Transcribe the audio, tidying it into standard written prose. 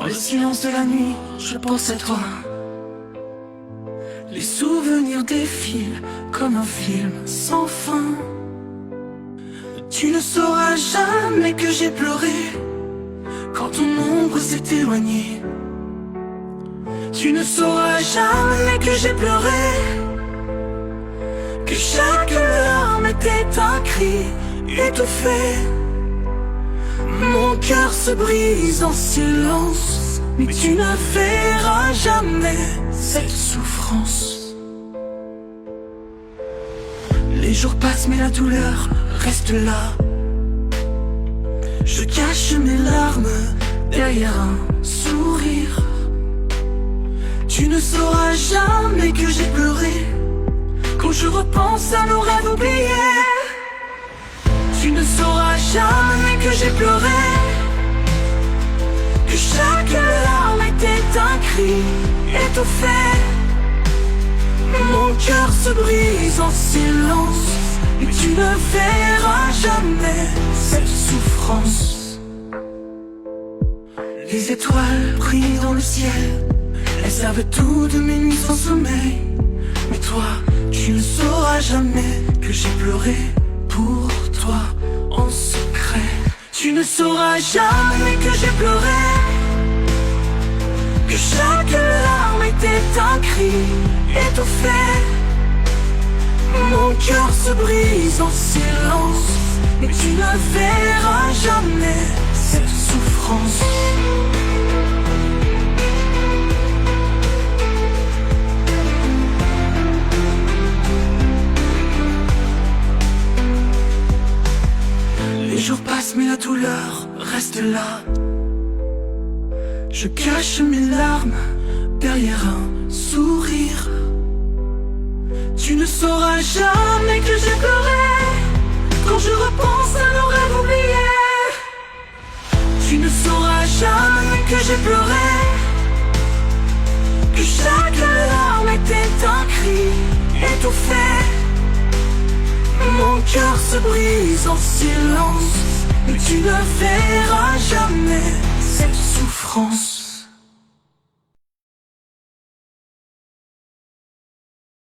Dans le silence de la nuit, je pense à toi. Les souvenirs défilent comme un film sans fin. Tu ne sauras jamais que j'ai pleuré quand ton ombre s'est éloignée. Tu ne sauras jamais que j'ai pleuré, que chaque larme était un cri étouffé. Mon cœur se brise en silence, mais tu ne verras jamais cette souffrance. Les jours passent mais la douleur reste là. Je cache mes larmes derrière un sourire. Tu ne sauras jamais que j'ai pleuré quand je repense à nos rêves oubliés. Tu ne sauras jamais que j'ai pleuré, que chaque larme était un cri étouffé. Mon cœur se brise en silence, mais tu ne verras jamais cette souffrance. Les étoiles brillent dans le ciel, elles savent tout de mes nuits sans sommeil. Mais toi, tu ne sauras jamais que j'ai pleuré pour toi en secret. Tu ne sauras jamais que j'ai pleuré, que chaque larme était un cri étouffé. Mon cœur se brise en silence, mais tu ne verras jamais cette souffrance. Les jours passent mais la douleur reste là. Je cache mes larmes derrière un sourire. Tu ne sauras jamais que j'ai pleuré quand je repense à nos rêves oubliés. Tu ne sauras jamais que j'ai pleuré, que chaque larme était un cri étouffé. Mon cœur se brise en silence, mais tu ne verras jamais cette souffrance.